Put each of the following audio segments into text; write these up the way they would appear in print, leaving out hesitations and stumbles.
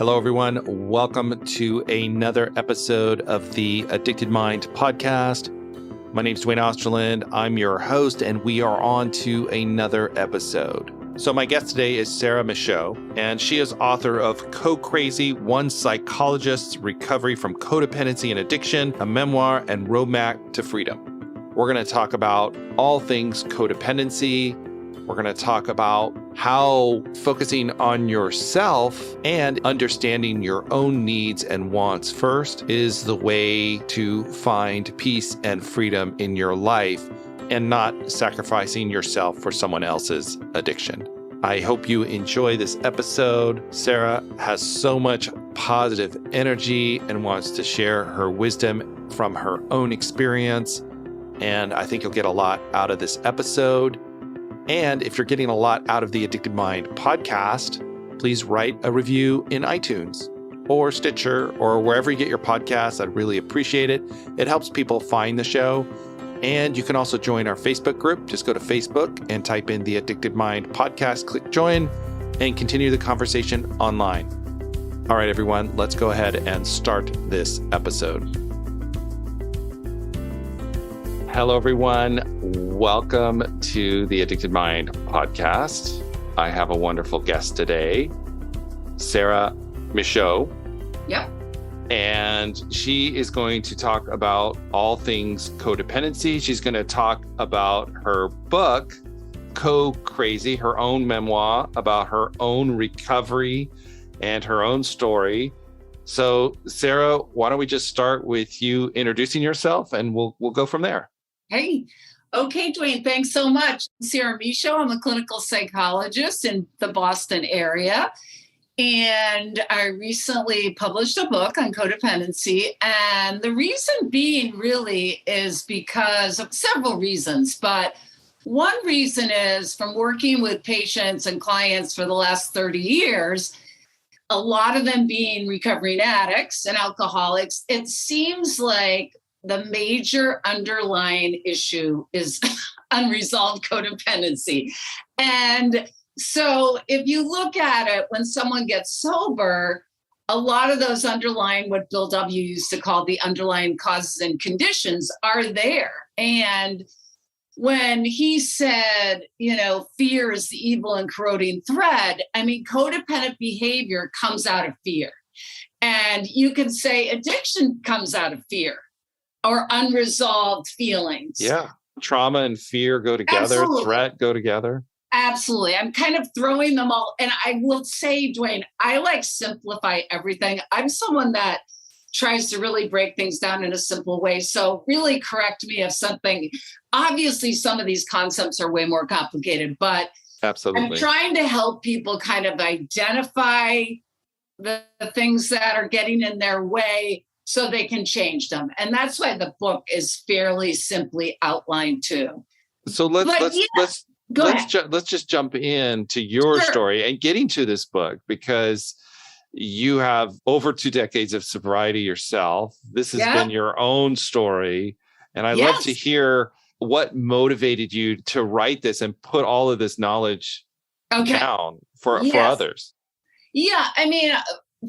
Hello, everyone. Welcome to another episode of the Addicted Mind podcast. My name is Duane Osterland. I'm your host, and we are on to another episode. So my guest today is Sarah Michaud, and she is author of Crazy, One Psychologist's Recovery from Codependency and Addiction, a Memoir and Roadmap to Freedom. We're going to talk about all things codependency. We're going to talk about how focusing on yourself and understanding your own needs and wants first is the way to find peace and freedom in your life and not sacrificing yourself for someone else's addiction. I hope you enjoy this episode. Sarah has so much positive energy and wants to share her wisdom from her own experience. And I think you'll get a lot out of this episode. And if you're getting a lot out of the Addicted Mind podcast, please write a review in iTunes or Stitcher or wherever you get your podcasts. I'd really appreciate it. It helps people find the show. And you can also join our Facebook group. Just go to Facebook and type in the Addicted Mind podcast, click join, and continue the conversation online. All right, everyone, let's go ahead and start this episode. Hello, everyone. Welcome to the Addicted Mind podcast. I have a wonderful guest today, Sarah Michaud. Yep. And she is going to talk about all things codependency. She's going to talk about her book, Crazy, her own memoir about her own recovery and her own story. So, Sarah, why don't we just start with you introducing yourself, and we'll go from there. Hey. Okay, Duane, thanks so much. Sarah Michaud, I'm a clinical psychologist in the Boston area. And I recently published a book on codependency. And the reason being really is because of several reasons. But one reason is from working with patients and clients for the last 30 years, a lot of them being recovering addicts and alcoholics, it seems like the major underlying issue is unresolved codependency. And so if you look at it, when someone gets sober, a lot of those underlying, what Bill W. used to call the underlying causes and conditions are there. And when he said, fear is the evil and corroding thread, codependent behavior comes out of fear. And you can say addiction comes out of fear. Or unresolved feelings. Yeah. Trauma and fear go together. Absolutely. Threat go together. Absolutely. I'm kind of throwing them all. And I will say, Duane, I simplify everything. I'm someone that tries to really break things down in a simple way. So really correct me if something, obviously some of these concepts are way more complicated, but absolutely. I'm trying to help people kind of identify the things that are getting in their way so they can change them. And that's why the book is fairly simply outlined too. So let's just jump into your story and getting to this book, because you have over 2 decades of sobriety yourself. This has been your own story. And I'd love to hear what motivated you to write this and put all of this knowledge down for others. Yeah.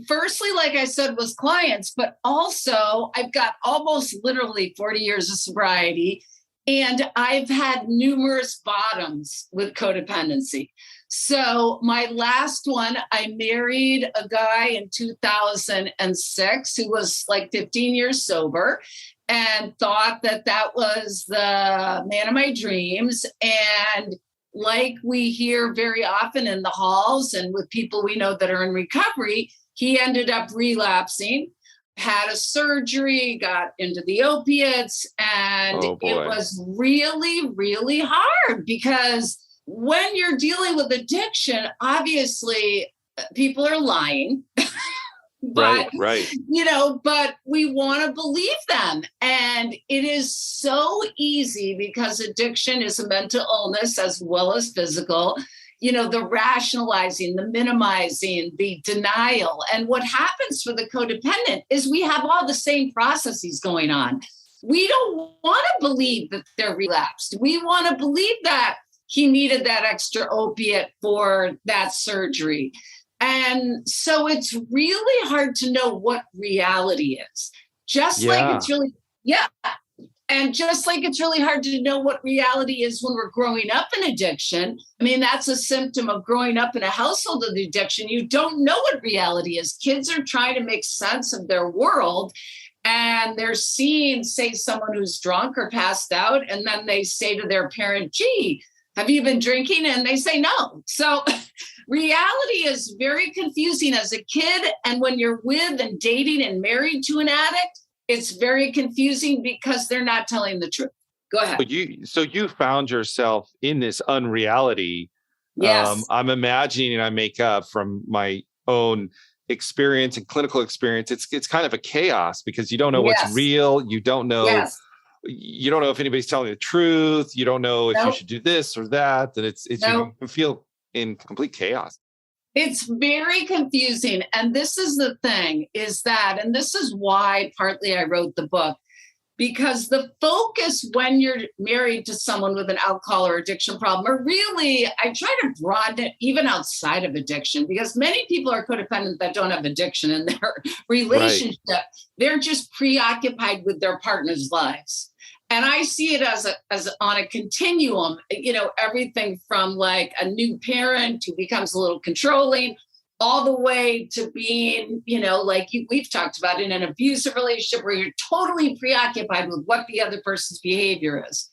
Firstly, like I said, was clients, but also I've got almost literally 40 years of sobriety, and I've had numerous bottoms with codependency. So my last one, I married a guy in 2006 who was 15 years sober and thought that was the man of my dreams. And like we hear very often in the halls and with people we know that are in recovery, he ended up relapsing, had a surgery, got into the opiates, and it was really, really hard because when you're dealing with addiction, obviously people are lying. But, right. But we want to believe them. And it is so easy because addiction is a mental illness as well as physical. The rationalizing, the minimizing, the denial. And what happens for the codependent is we have all the same processes going on. We don't want to believe that they're relapsed. We want to believe that he needed that extra opiate for that surgery. And so it's really hard to know what reality is. Just like Yeah. it's really, yeah. And just like it's really hard to know what reality is when we're growing up in addiction. I mean, that's a symptom of growing up in a household of addiction. You don't know what reality is. Kids are trying to make sense of their world. And they're seeing, say, someone who's drunk or passed out. And then they say to their parent, gee, have you been drinking? And they say no. So reality is very confusing as a kid. And when you're with and dating and married to an addict, it's very confusing because they're not telling the truth. Go ahead. So you found yourself in this unreality. Yes. I'm imagining, and I make up from my own experience and clinical experience. It's kind of a chaos because you don't know what's real. You don't know. Yes. You don't know if anybody's telling the truth. You don't know if you Nope. should do this or that. And you Nope. can feel in complete chaos. It's very confusing. And this is the thing is that, and this is why partly I wrote the book, because the focus when you're married to someone with an alcohol or addiction problem, or really, I try to broaden it even outside of addiction, because many people are codependent that don't have addiction in their relationship. Right. They're just preoccupied with their partner's lives. And I see it as on a continuum, everything from like a new parent who becomes a little controlling, all the way to being, we've talked about in an abusive relationship where you're totally preoccupied with what the other person's behavior is.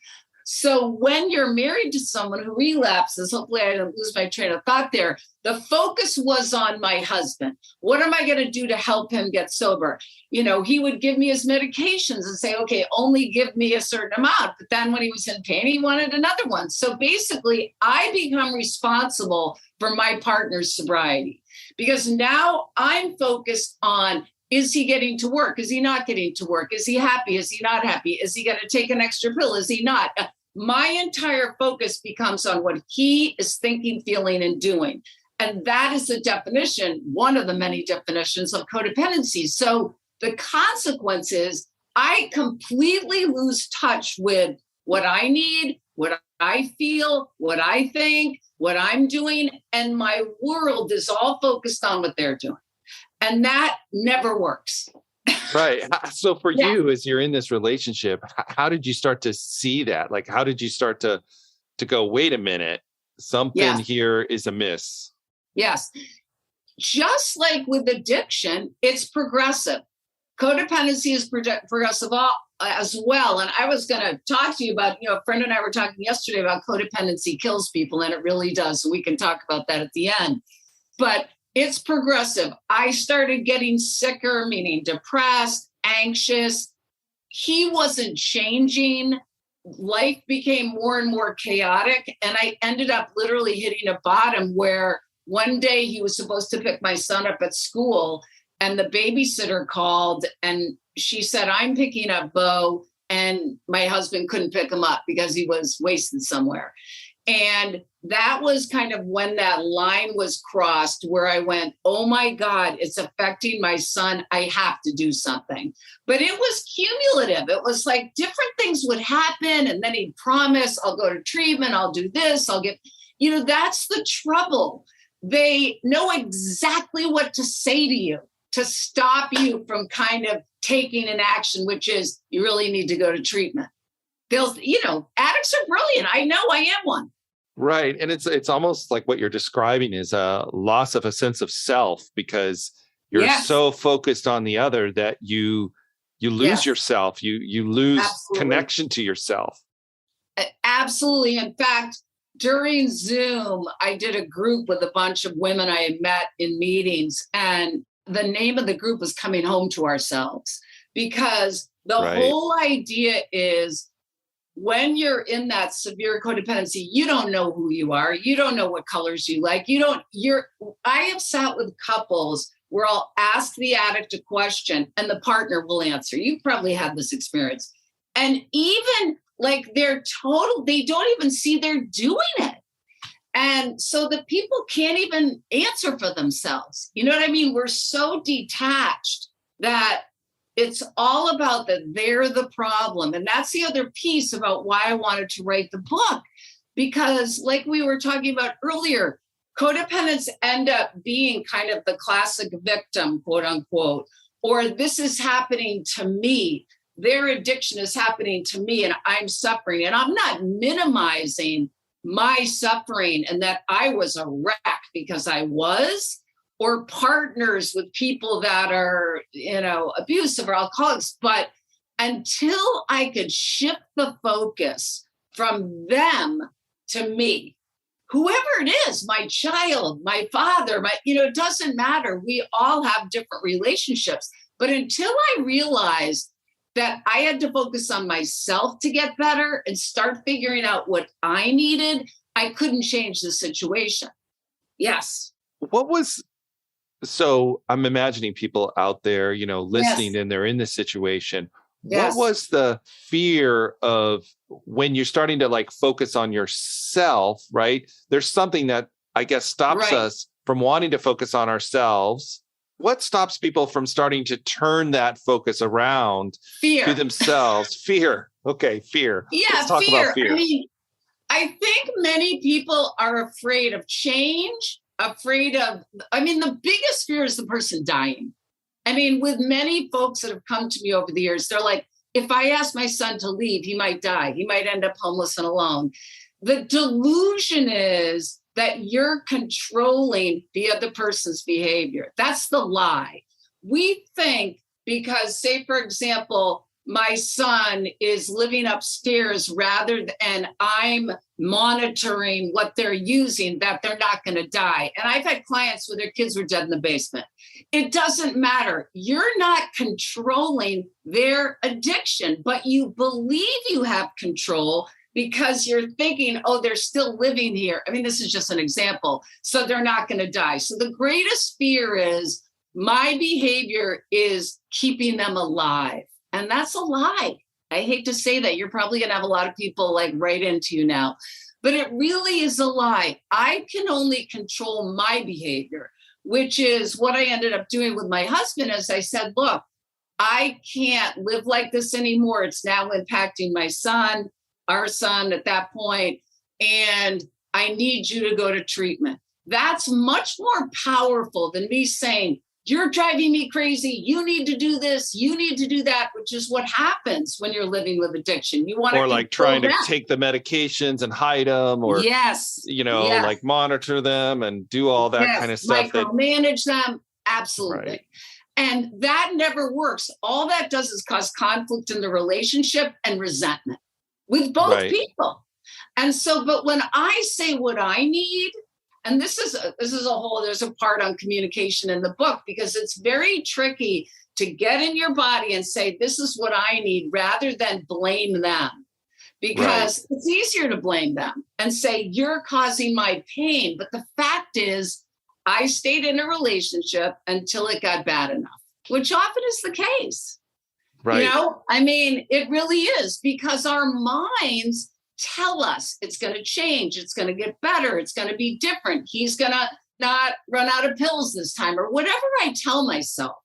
So when you're married to someone who relapses, hopefully I don't lose my train of thought there, the focus was on my husband. What am I going to do to help him get sober? He would give me his medications and say, okay, only give me a certain amount. But then when he was in pain, he wanted another one. So basically, I become responsible for my partner's sobriety because now I'm focused on, is he getting to work? Is he not getting to work? Is he happy? Is he not happy? Is he going to take an extra pill? Is he not? My entire focus becomes on what he is thinking, feeling, and doing. And that is the definition, one of the many definitions of codependency. So the consequence is I completely lose touch with what I need, what I feel, what I think, what I'm doing. And my world is all focused on what they're doing. And that never works. Right. So for you, as you're in this relationship, how did you start to see that? Like, how did you start to go, wait a minute, something here is amiss? Yes. Just like with addiction, it's progressive. Codependency is progressive as well. And I was going to talk to you about, a friend and I were talking yesterday about codependency kills people, and it really does. So we can talk about that at the end. But it's progressive. I started getting sicker, meaning depressed, anxious. He wasn't changing. Life became more and more chaotic. And I ended up literally hitting a bottom where one day he was supposed to pick my son up at school, and the babysitter called and she said, I'm picking up Bo, and my husband couldn't pick him up because he was wasted somewhere. And that was kind of when that line was crossed where I went, oh my God, it's affecting my son. I have to do something. But it was cumulative. It was like different things would happen. And then he'd promise, I'll go to treatment. I'll do this. I'll get, that's the trouble. They know exactly what to say to you to stop you from kind of taking an action, which is you really need to go to treatment. Addicts are brilliant. I know I am one. Right. And it's almost like what you're describing is a loss of a sense of self because you're so focused on the other that you lose yourself. You lose connection to yourself. Absolutely. In fact, during Zoom, I did a group with a bunch of women I had met in meetings, and the name of the group was Coming Home to Ourselves, because the whole idea is when you're in that severe codependency, you don't know who you are. You don't know what colors you like. I have sat with couples where I'll ask the addict a question and the partner will answer. You've probably had this experience. And even like they don't even see they're doing it. And so the people can't even answer for themselves. You know what I mean? We're so detached that it's all about that they're the problem. And that's the other piece about why I wanted to write the book. Because like we were talking about earlier, codependents end up being kind of the classic victim, quote unquote, or this is happening to me. Their addiction is happening to me and I'm suffering. And I'm not minimizing my suffering and that I was a wreck because I was, or partners with people that are, abusive or alcoholics. But until I could shift the focus from them to me, whoever it is, my child, my father, it doesn't matter. We all have different relationships. But until I realized that I had to focus on myself to get better and start figuring out what I needed, I couldn't change the situation. Yes. So I'm imagining people out there, listening and they're in this situation. What was the fear of when you're starting to like focus on yourself, right? There's something that I guess stops us from wanting to focus on ourselves. What stops people from starting to turn that focus around to themselves? Fear. Okay, fear. Yeah, let's talk about fear. I think many people are afraid of change, the biggest fear is the person dying. With many folks that have come to me over the years, they're like, if I ask my son to leave, he might die. He might end up homeless and alone. The delusion is that you're controlling the other person's behavior. That's the lie. We think because, say, for example, my son is living upstairs rather than I'm monitoring what they're using, that they're not going to die. And I've had clients where their kids were dead in the basement. It doesn't matter. You're not controlling their addiction, but you believe you have control because you're thinking, oh, they're still living here. This is just an example. So they're not going to die. So the greatest fear is my behavior is keeping them alive. And that's a lie. I hate to say that. You're probably going to have a lot of people like write into you now, but it really is a lie. I can only control my behavior, which is what I ended up doing with my husband. As I said, look, I can't live like this anymore. It's now impacting my son, our son at that point, and I need you to go to treatment. That's much more powerful than me saying, you're driving me crazy. You need to do this. You need to do that, which is what happens when you're living with addiction. You want to, or like trying to take the medications and hide them, or like monitor them and do all that kind of stuff. Micromanage them. Absolutely. Right. And that never works. All that does is cause conflict in the relationship and resentment with both people. And so, but when I say what I need, and this is there's a part on communication in the book, because it's very tricky to get in your body and say, this is what I need, rather than blame them. Because it's easier to blame them and say, you're causing my pain. But the fact is, I stayed in a relationship until it got bad enough, which often is the case. Right. It really is, because our minds tell us it's going to change. It's going to get better. It's going to be different. He's going to not run out of pills this time, or whatever I tell myself.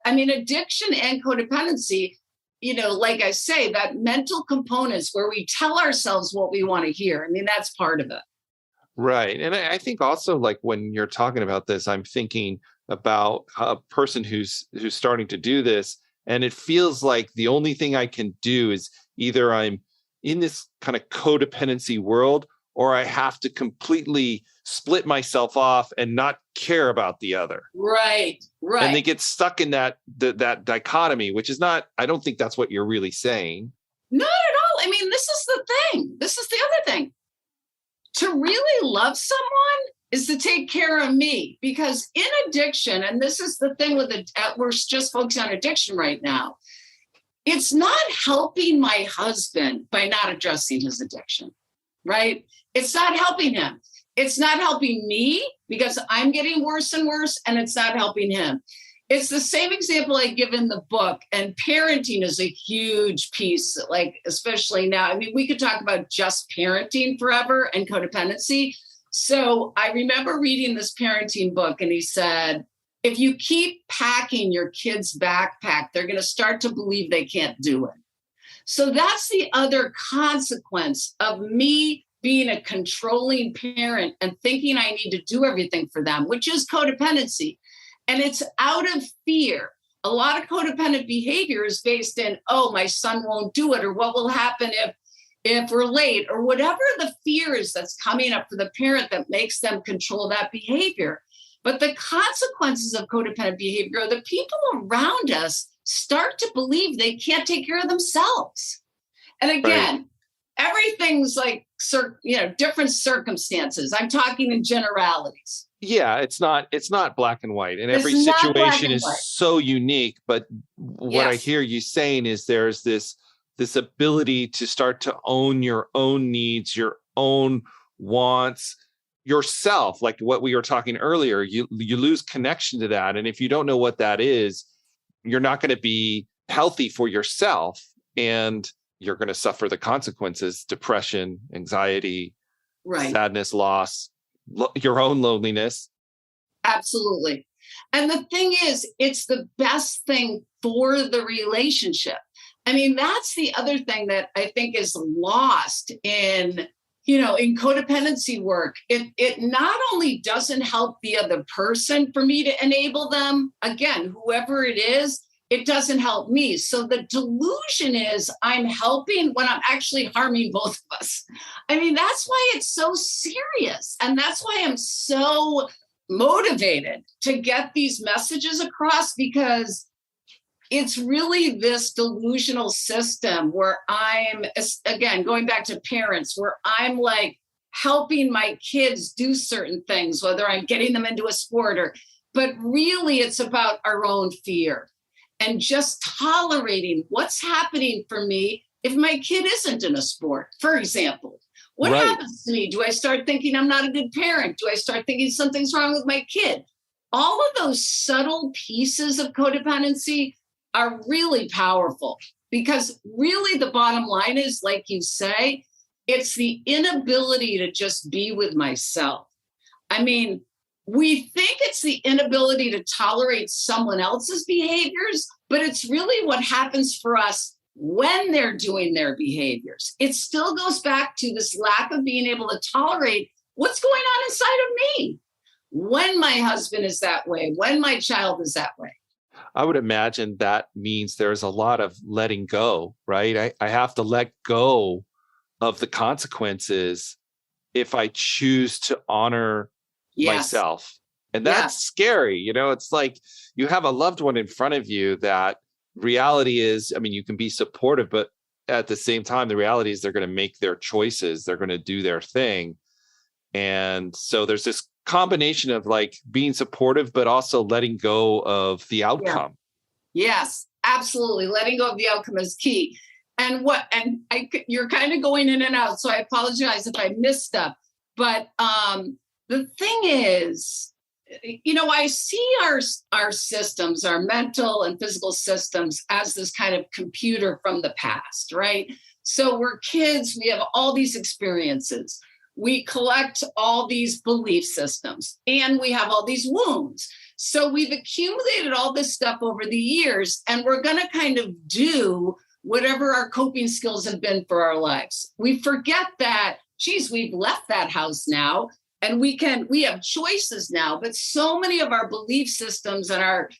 Addiction and codependency, like I say, that mental components where we tell ourselves what we want to hear. That's part of it. Right. And I think also, like, when you're talking about this, I'm thinking about a person who's starting to do this, and it feels like the only thing I can do is either I'm in this kind of codependency world, or I have to completely split myself off and not care about the other. Right. And they get stuck in that dichotomy, which is not, I don't think that's what you're really saying. Not at all. This is the thing. This is the other thing. To really love someone is to take care of me, because in addiction, and this is the thing with we're just focusing on addiction right now, it's not helping my husband by not addressing his addiction, right? It's not helping him. It's not helping me because I'm getting worse and worse, and it's not helping him. It's the same example I give in the book, and parenting is a huge piece, like especially now. We could talk about just parenting forever and codependency. So I remember reading this parenting book, and he said, if you keep packing your kid's backpack, they're going to start to believe they can't do it. So that's the other consequence of me being a controlling parent and thinking I need to do everything for them, which is codependency. And it's out of fear. A lot of codependent behavior is based in, oh, my son won't do it, or what will happen if we're late, or whatever the fear is that's coming up for the parent that makes them control that behavior. But the consequences of codependent behavior are the people around us start to believe they can't take care of themselves. And again, everything's like, different circumstances. I'm talking in generalities. Yeah, it's not black and white, and every situation is so unique. But what I hear you saying is there's this ability to start to own your own needs, your own wants, yourself, like what we were talking earlier. You lose connection to that, and if you don't know what that is, you're not going to be healthy for yourself, and you're going to suffer the consequences: depression, anxiety, sadness, loss, your own loneliness. Absolutely. And the thing is, it's the best thing for the relationship. I mean, that's the other thing that I think is lost in codependency work. It not only doesn't help the other person for me to enable them, again, whoever it is, it doesn't help me. So the delusion is I'm helping when I'm actually harming both of us. I mean, that's why it's so serious. And that's why I'm so motivated to get these messages across, because it's really this delusional system where I'm, again, going back to parents, where I'm like helping my kids do certain things, whether I'm getting them into a sport but really it's about our own fear. And just tolerating what's happening for me if my kid isn't in a sport, for example. What happens to me? Do I start thinking I'm not a good parent? Do I start thinking something's wrong with my kid? All of those subtle pieces of codependency are really powerful, because really the bottom line is, like you say, it's the inability to just be with myself. I mean, we think it's the inability to tolerate someone else's behaviors, but it's really what happens for us when they're doing their behaviors. It still goes back to this lack of being able to tolerate what's going on inside of me when my husband is that way, when my child is that way. I would imagine that means there's a lot of letting go, right? I have to let go of the consequences if I choose to honor myself. And that's scary. It's like you have a loved one in front of you that reality is, I mean, you can be supportive, but at the same time, the reality is they're going to make their choices. They're going to do their thing. And so there's this combination of like being supportive, but also letting go of the outcome. Yes, absolutely. Letting go of the outcome is key. And you're kind of going in and out, so I apologize if I missed stuff. But the thing is, I see our systems, our mental and physical systems, as this kind of computer from the past, right? So we're kids, we have all these experiences. We collect all these belief systems, and we have all these wounds. So we've accumulated all this stuff over the years, and we're going to kind of do whatever our coping skills have been for our lives. We forget that, we've left that house now, and we have choices now, but so many of our belief systems and our,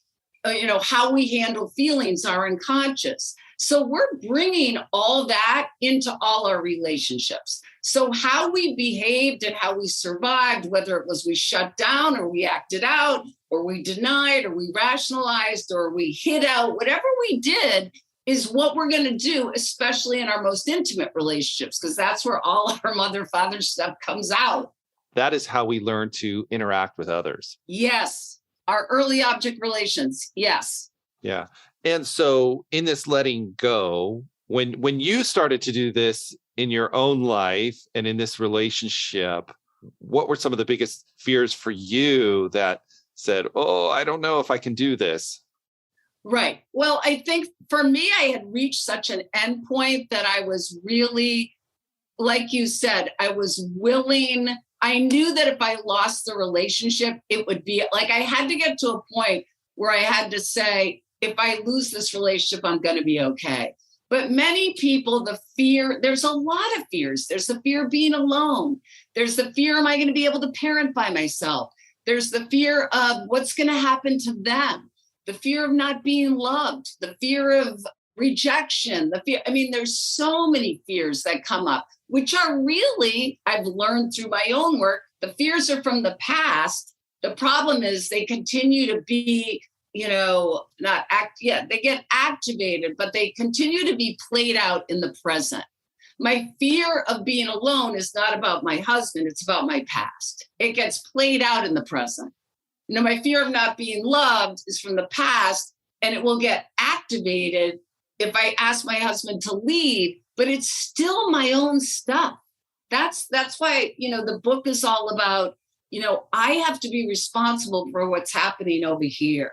how we handle feelings are unconscious. So we're bringing all that into all our relationships. So how we behaved and how we survived, whether it was we shut down or we acted out or we denied or we rationalized or we hid out, whatever we did is what we're going to do, especially in our most intimate relationships, because that's where all of our mother-father stuff comes out. That is how we learn to interact with others. Yes. Our early object relations. Yes. Yeah. And so in this letting go, when you started to do this in your own life and in this relationship, what were some of the biggest fears for you that said, oh, I don't know if I can do this? Right. Well, I think for me, I had reached such an end point that I was really, like you said, I was willing. I knew that if I lost the relationship, it would be like I had to get to a point where I had to say, if I lose this relationship, I'm going to be okay. But many people, there's a lot of fears. There's the fear of being alone. There's the fear, am I going to be able to parent by myself? There's the fear of what's going to happen to them. The fear of not being loved, the fear of rejection, there's so many fears that come up, which are really, I've learned through my own work, the fears are from the past. The problem is they continue to be, they get activated, but they continue to be played out in the present. My fear of being alone is not about my husband, it's about my past. It gets played out in the present. My fear of not being loved is from the past, and it will get activated if I ask my husband to leave, but it's still my own stuff. That's why, the book is all about, I have to be responsible for what's happening over here.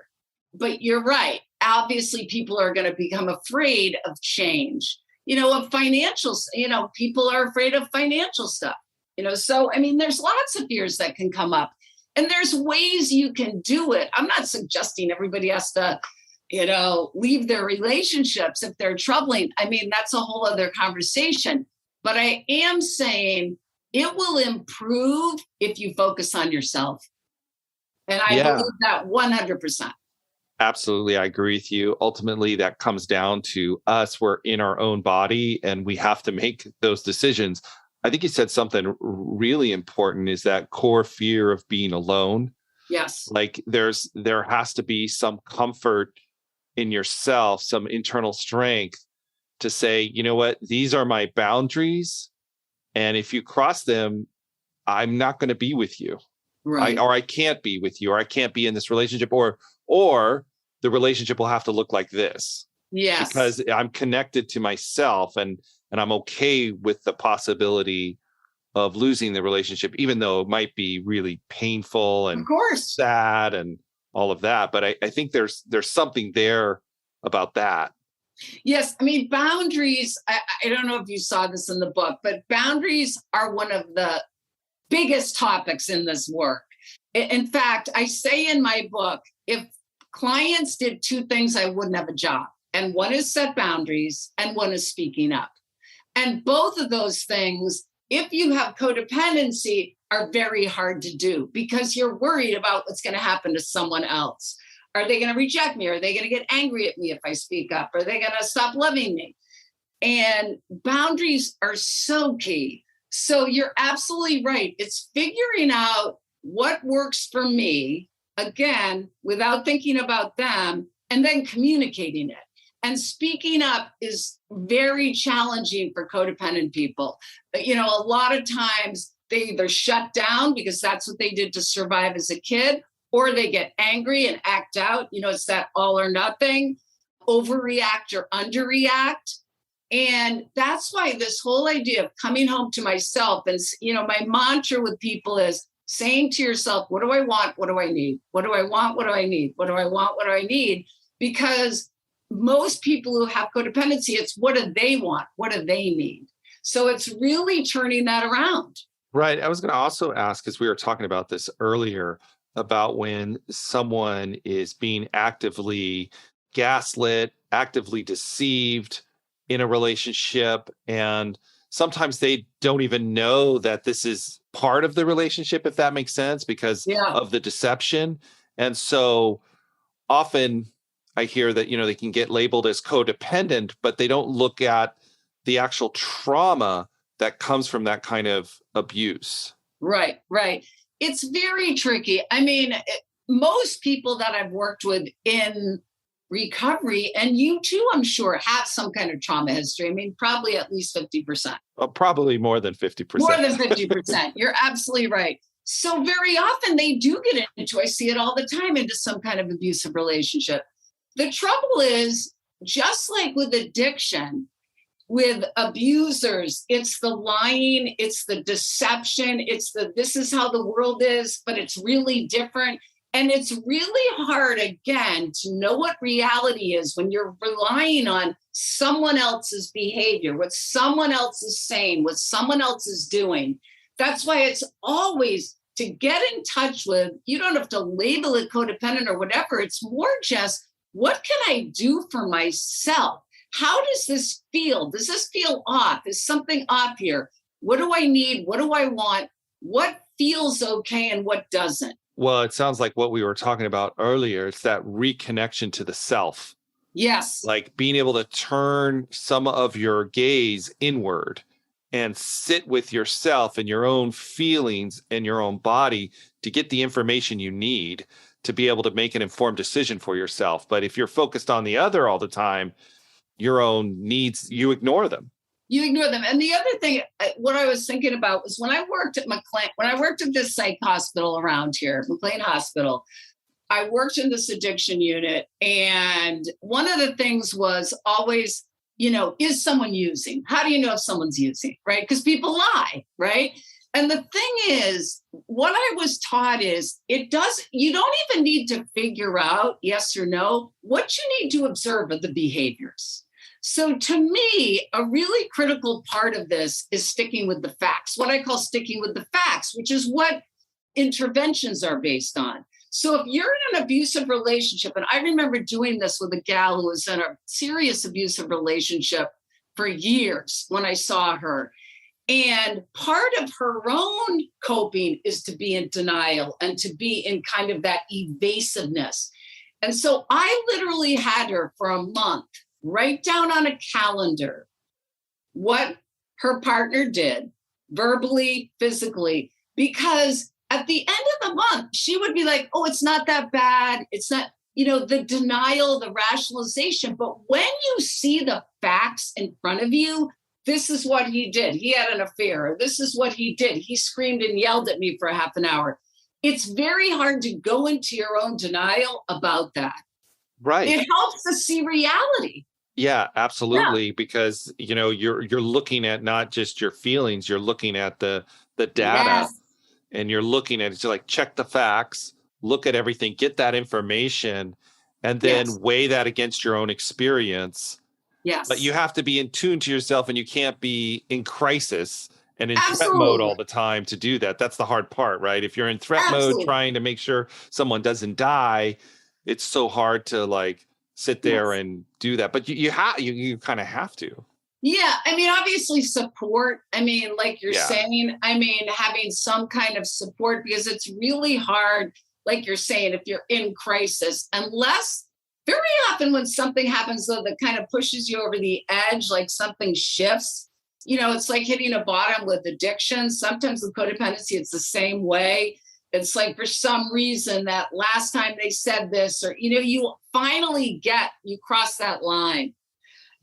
But you're right. Obviously, people are going to become afraid of change, of financial, people are afraid of financial stuff, so, there's lots of fears that can come up. And there's ways you can do it. I'm not suggesting everybody has to, leave their relationships if they're troubling. That's a whole other conversation. But I am saying it will improve if you focus on yourself. And I believe that 100%. Absolutely. I agree with you. Ultimately, that comes down to us. We're in our own body and we have to make those decisions. I think you said something really important, is that core fear of being alone. Yes. Like there has to be some comfort in yourself, some internal strength to say, you know what, these are my boundaries. And if you cross them, I'm not going to be with you. Right. I can't be with you, or I can't be in this relationship, or the relationship will have to look like this. Yes. Because I'm connected to myself and I'm okay with the possibility of losing the relationship, even though it might be really painful and of course sad and all of that. But I think there's something there about that. Yes. Boundaries, I don't know if you saw this in the book, but boundaries are one of the biggest topics in this work. In fact, I say in my book, if clients did two things, I wouldn't have a job. And one is set boundaries and one is speaking up. And both of those things, if you have codependency, are very hard to do because you're worried about what's going to happen to someone else. Are they going to reject me? Are they going to get angry at me if I speak up? Are they going to stop loving me? And boundaries are so key. So you're absolutely right. It's figuring out what works for me, again, without thinking about them, and then communicating it. And speaking up is very challenging for codependent people. A lot of times they either shut down because that's what they did to survive as a kid, or they get angry and act out. It's that all or nothing, overreact or underreact. And that's why this whole idea of coming home to myself and, my mantra with people is saying to yourself, what do I want? What do I need? What do I want? What do I need? What do I want? What do I need? Because most people who have codependency, it's what do they want? What do they need? So it's really turning that around. Right. I was going to also ask, because we were talking about this earlier, about when someone is being actively gaslit, actively deceived in a relationship, and sometimes they don't even know that this is part of the relationship, if that makes sense, because of the deception. And so often I hear that, they can get labeled as codependent, but they don't look at the actual trauma that comes from that kind of abuse. Right. It's very tricky. Most people that I've worked with in recovery, and you too, I'm sure, have some kind of trauma history. Probably at least 50%. Well, probably more than 50%. More than 50%. You're absolutely right. So very often they do get into, I see it all the time, into some kind of abusive relationship. The trouble is, just like with addiction, with abusers, it's the lying, it's the deception, it's this is how the world is, but it's really different. And it's really hard, again, to know what reality is when you're relying on someone else's behavior, what someone else is saying, what someone else is doing. That's why it's always to get in touch with, you don't have to label it codependent or whatever. It's more just, what can I do for myself? how does this feel? Does this feel off? Is something off here? What do I need? What do I want? What feels okay and what doesn't? Well, it sounds like what we were talking about earlier. It's that reconnection to the self, Yes. like being able to turn some of your gaze inward and sit with yourself and your own feelings and your own body to get the information you need to be able to make an informed decision for yourself. But if you're focused on the other all the time, your own needs, you ignore them. You ignore them. And the other thing, what I was thinking about was when I worked at this psych hospital around here, McLean Hospital, I worked in this addiction unit. And one of the things was always, is someone using? How do you know if someone's using, right? Because people lie, right? And the thing is, what I was taught is you don't even need to figure out yes or no. What you need to observe are the behaviors. So to me, a really critical part of this is sticking with the facts, what I call sticking with the facts, which is what interventions are based on. So if you're in an abusive relationship, and I remember doing this with a gal who was in a serious abusive relationship for years when I saw her. And part of her own coping is to be in denial and to be in kind of that evasiveness. And so I literally had her for a month write down on a calendar what her partner did, verbally, physically, because at the end of the month, she would be like, oh, it's not that bad. It's not, the denial, the rationalization. But when you see the facts in front of you, this is what he did. He had an affair. Or this is what he did. He screamed and yelled at me for half an hour. It's very hard to go into your own denial about that. Right. It helps to see reality. Yeah, absolutely. Yeah. Because, you're looking at not just your feelings, you're looking at the data. Yes. And you're looking at it, like check the facts, look at everything, get that information, and then weigh that against your own experience. Yes. But you have to be in tune to yourself, and you can't be in crisis and in threat mode all the time to do that. That's the hard part, right? If you're in threat mode trying to make sure someone doesn't die, it's so hard to sit there and do that. But you kind of have to. Yeah. I mean, obviously support. I mean, like you're saying, having some kind of support, because it's really hard, like you're saying, if you're in crisis, unless very often when something happens, though, that kind of pushes you over the edge, like something shifts, it's like hitting a bottom with addiction. Sometimes with codependency, it's the same way. It's like for some reason that last time they said this, or, you finally you cross that line.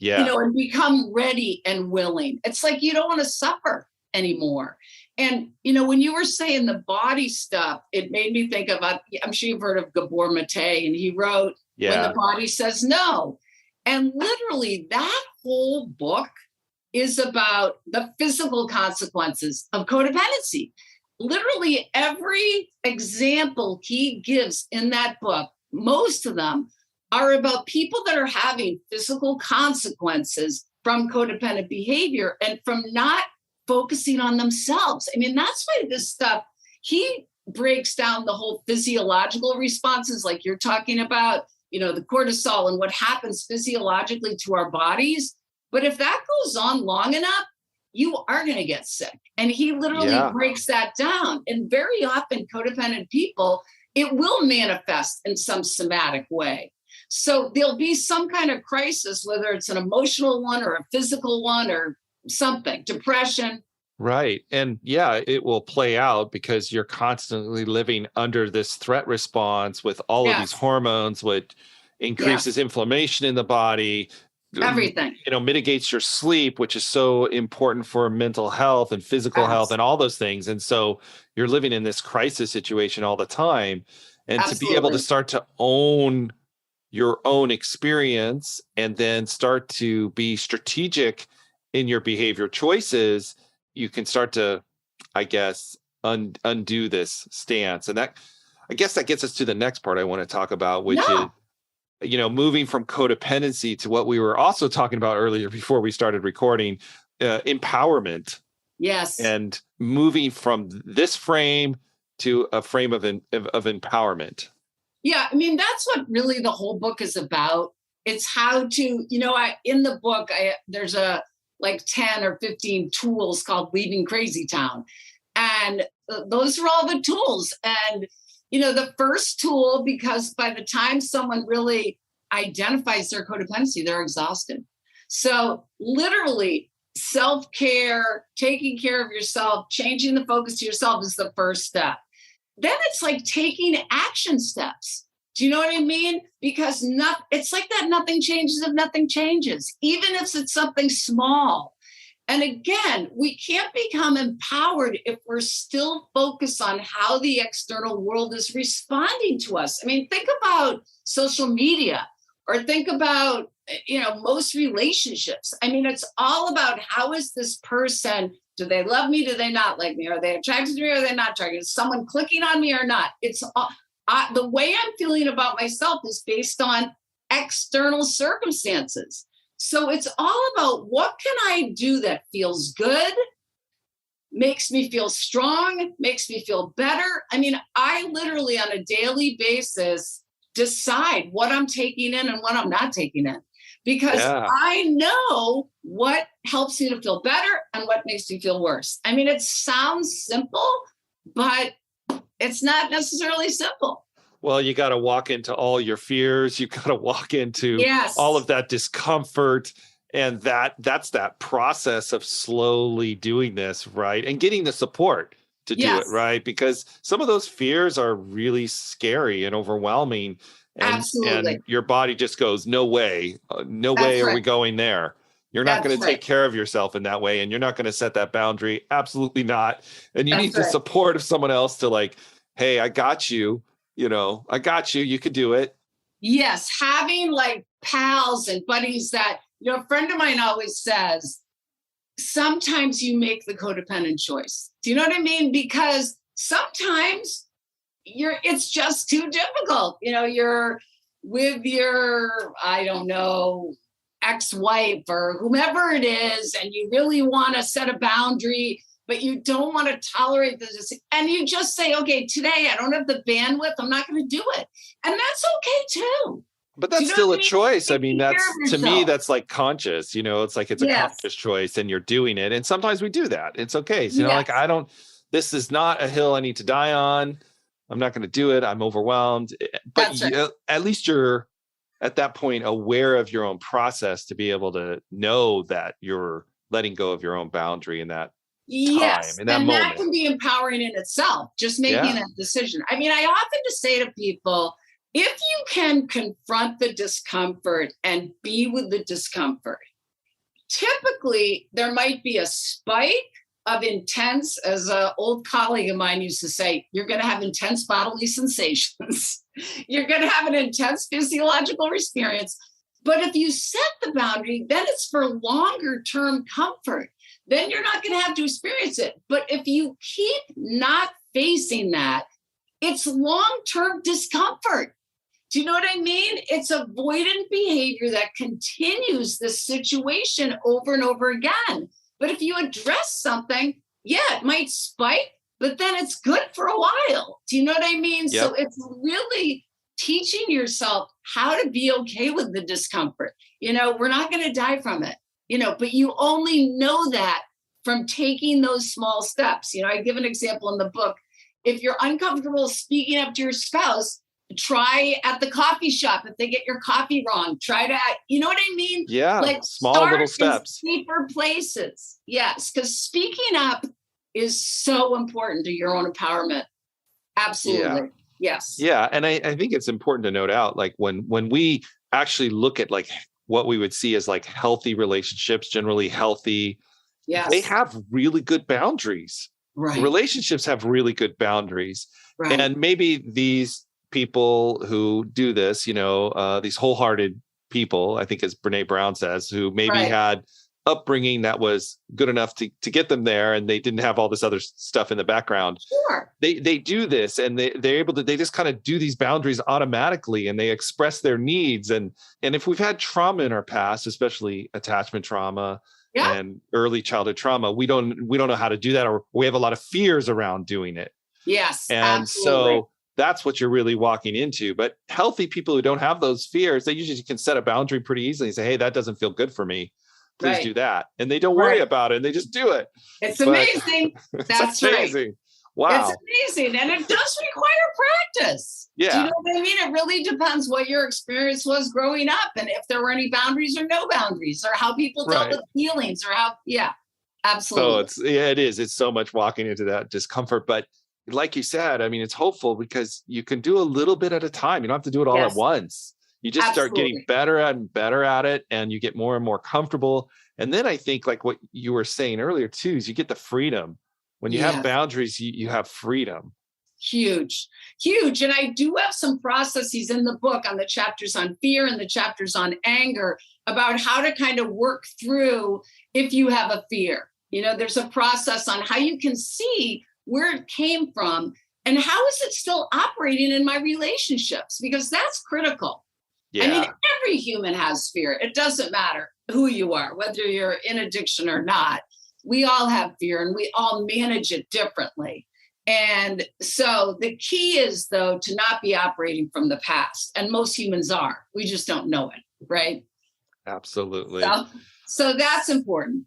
Yeah. And become ready and willing. It's like you don't want to suffer anymore. And, when you were saying the body stuff, it made me think of, I'm sure you've heard of Gabor Mate, and he wrote, When the Body Says No. And literally that whole book is about the physical consequences of codependency. Literally every example he gives in that book, most of them are about people that are having physical consequences from codependent behavior and from not focusing on themselves. I mean, that's why this stuff, he breaks down the whole physiological responses like you're talking about, the cortisol and what happens physiologically to our bodies. But if that goes on long enough, you are going to get sick. And he literally breaks that down. And very often codependent people, it will manifest in some somatic way. So there'll be some kind of crisis, whether it's an emotional one or a physical one or something, depression. Right. And it will play out because you're constantly living under this threat response with all of these hormones, which increases inflammation in the body. Everything. Mitigates your sleep, which is so important for mental health and physical health and all those things. And so you're living in this crisis situation all the time. And to be able to start to own your own experience and then start to be strategic in your behavior choices, you can start to, I guess, undo this stance. And that gets us to the next part I want to talk about, which is, moving from codependency to what we were also talking about earlier before we started recording, empowerment. Yes. And moving from this frame to a frame of empowerment. Yeah, I mean, that's what really the whole book is about. It's how to, in the book, there's like 10 or 15 tools called Leaving Crazy Town. And those are all the tools. And, the first tool, because by the time someone really identifies their codependency, they're exhausted. So literally self-care, taking care of yourself, changing the focus to yourself is the first step. Then it's like taking action steps. Do you know what I mean? Because it's like that nothing changes if nothing changes, even if it's something small. And again, we can't become empowered if we're still focused on how the external world is responding to us. I mean, think about social media, or think about, most relationships. I mean, it's all about, how is this person? Do they love me? Do they not like me? Are they attracted to me? Or are they not attracted? Is someone clicking on me or not? It's the way I'm feeling about myself is based on external circumstances. So it's all about, what can I do that feels good, makes me feel strong, makes me feel better? I mean, I literally on a daily basis decide what I'm taking in and what I'm not taking in, because I know what helps me to feel better and what makes me feel worse. I mean, it sounds simple, but it's not necessarily simple. Well, you got to walk into all your fears. You got to walk into all of that discomfort. And that's that process of slowly doing this, right? And getting the support to do it, right? Because some of those fears are really scary and overwhelming. And, Absolutely. And your body just goes, no way, no way are we going there. You're not going to take care of yourself in that way. And you're not going to set that boundary. Absolutely not. And you need the support of someone else to like, hey, I got you. I got you. You could do it. Yes. Having like pals and buddies that, a friend of mine always says, sometimes you make the codependent choice. Do you know what I mean? Because sometimes it's just too difficult. You're with your, I don't know, ex-wife or whomever it is, and you really want to set a boundary, but you don't want to tolerate this. And you just say, okay, today I don't have the bandwidth. I'm not going to do it. And that's okay too. But that's still a choice. I mean, that's, to me, that's like conscious, it's like, it's a conscious choice and you're doing it. And sometimes we do that. It's okay. So, this is not a hill I need to die on. I'm not going to do it. I'm overwhelmed. But at least you're at that point aware of your own process to be able to know that you're letting go of your own boundary in that time, in that moment. That can be empowering in itself, just making that decision. I mean, I often just say to people, if you can confront the discomfort and be with the discomfort, typically there might be a spike of intense, as an old colleague of mine used to say, you're going to have intense bodily sensations. You're going to have an intense physiological experience. But if you set the boundary, then it's for longer term comfort. Then you're not going to have to experience it. But if you keep not facing that, it's long-term discomfort. Do you know what I mean? It's avoidant behavior that continues the situation over and over again. But if you address something, it might spike, but then it's good for a while. Do you know what I mean? Yep. So it's really teaching yourself how to be okay with the discomfort. We're not going to die from it, but you only know that from taking those small steps. I give an example in the book. If you're uncomfortable speaking up to your spouse, try at the coffee shop. If they get your coffee wrong, try to, you know what I mean? Yeah. Like small little steps. Deeper places. Yes. Because speaking up is so important to your own empowerment. Absolutely. Yeah. Yes. Yeah. And I think it's important to note out, like when we actually look at like what we would see as like healthy relationships, generally healthy, they have really good boundaries. Right. Relationships have really good boundaries. Right. And maybe these people who do this, these wholehearted people, I think as Brene Brown says, who maybe had upbringing that was good enough to get them there, and they didn't have all this other stuff in the background. Sure. They do this, and they're able to, they just kind of do these boundaries automatically, and they express their needs. And if we've had trauma in our past, especially attachment trauma and early childhood trauma, we don't know how to do that, or we have a lot of fears around doing it. Yes. And absolutely. so that's what you're really walking into. But healthy people who don't have those fears, they usually can set a boundary pretty easily and say, hey, that doesn't feel good for me. Please do that. And they don't worry about it. And they just do it. It's amazing. That's amazing. Right. Wow. It's amazing. And it does require practice. Yeah. Do you know what I mean? It really depends what your experience was growing up and if there were any boundaries or no boundaries or how people dealt with feelings or how, absolutely. So it is. It's so much walking into that discomfort. But like you said, I mean, it's hopeful because you can do a little bit at a time. You don't have to do it all at once. You just start getting better at it and you get more and more comfortable. And then I think like what you were saying earlier too, is you get the freedom. When you have boundaries, you have freedom. Huge. And I do have some processes in the book on the chapters on fear and the chapters on anger about how to kind of work through if you have a fear. You know, there's a process on how you can see where it came from and how is it still operating in my relationships, because that's critical. Yeah. I mean, every human has fear. It doesn't matter who you are, whether you're in addiction or not. We all have fear and we all manage it differently. And so the key is, though, to not be operating from the past. And most humans are. We just don't know it, right? Absolutely. So that's important.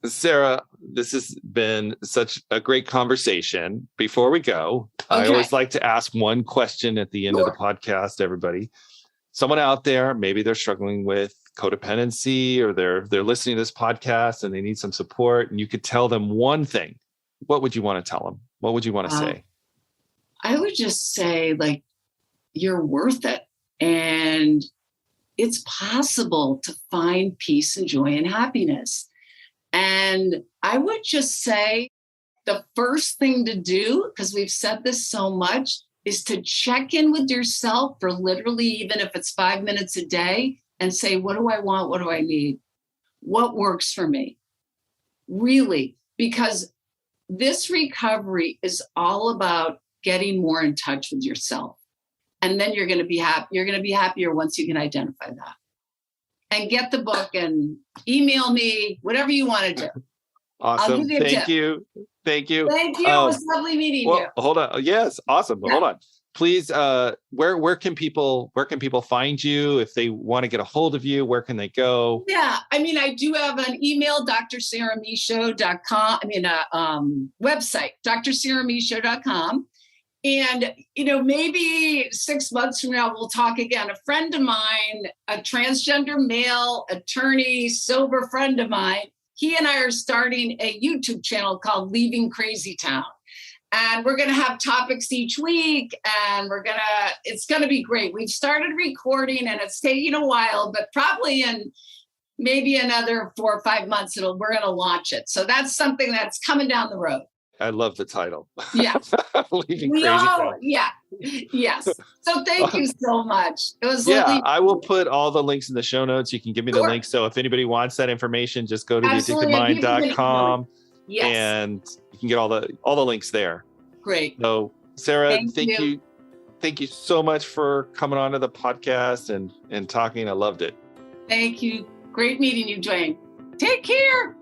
Sarah, this has been such a great conversation. Before we go, I always like to ask one question at the end of the podcast, everybody. Someone out there, maybe they're struggling with codependency or they're listening to this podcast and they need some support, and you could tell them one thing. What would you want to tell them? What would you want to say? I would just say, like, you're worth it. And it's possible to find peace and joy and happiness. And I would just say the first thing to do, because we've said this so much, is to check in with yourself for literally, even if it's 5 minutes a day, and say, what do I want? What do I need? What works for me? Really, because this recovery is all about getting more in touch with yourself. And then you're going to be happy. You're going to be happier once you can identify that. And get the book and email me, whatever you want to do. Awesome. Thank you. Thank you. It was lovely meeting you. Hold on. Yes. Awesome. Hold on. Please, where can people find you if they want to get a hold of you? Where can they go? Yeah, I mean, I do have an email, drsarahmichaud.com. Website, drsarahmichaud.com. And, maybe 6 months from now, we'll talk again. A friend of mine, a transgender male attorney, sober friend of mine, he and I are starting a YouTube channel called Leaving Crazy Town. And we're going to have topics each week, and it's going to be great. We've started recording and it's taking a while, but probably in maybe another 4 or 5 months, we're going to launch it. So that's something that's coming down the road. I love the title. Yeah. Leaving Crazy Town. Yeah. Yes. So thank you so much. It was lovely. Yeah, I will put all the links in the show notes. You can give me the links. So if anybody wants that information, just go to theaddictedmind.com. Yes. And you can get all the links there. Great. So Sarah, thank you. Thank you so much for coming on to the podcast and talking. I loved it. Thank you. Great meeting you, Duane. Take care.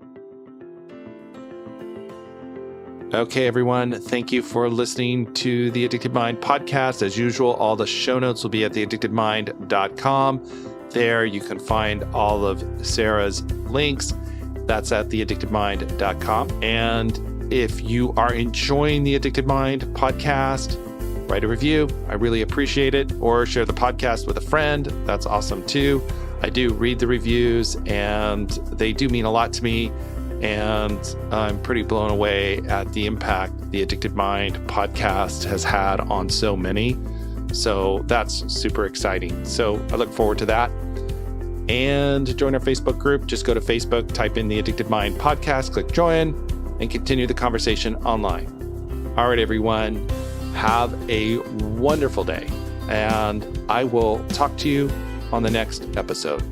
Okay, everyone. Thank you for listening to the Addicted Mind podcast. As usual, all the show notes will be at theaddictedmind.com. There you can find all of Sarah's links. That's at theaddictedmind.com. And if you are enjoying the Addicted Mind podcast, write a review. I really appreciate it. Or share the podcast with a friend. That's awesome too. I do read the reviews and they do mean a lot to me. And I'm pretty blown away at the impact the Addicted Mind podcast has had on so many. So that's super exciting. So I look forward to that. And to join our Facebook group, just go to Facebook, type in the Addicted Mind podcast, click join, and continue the conversation online. All right, everyone, have a wonderful day. And I will talk to you on the next episode.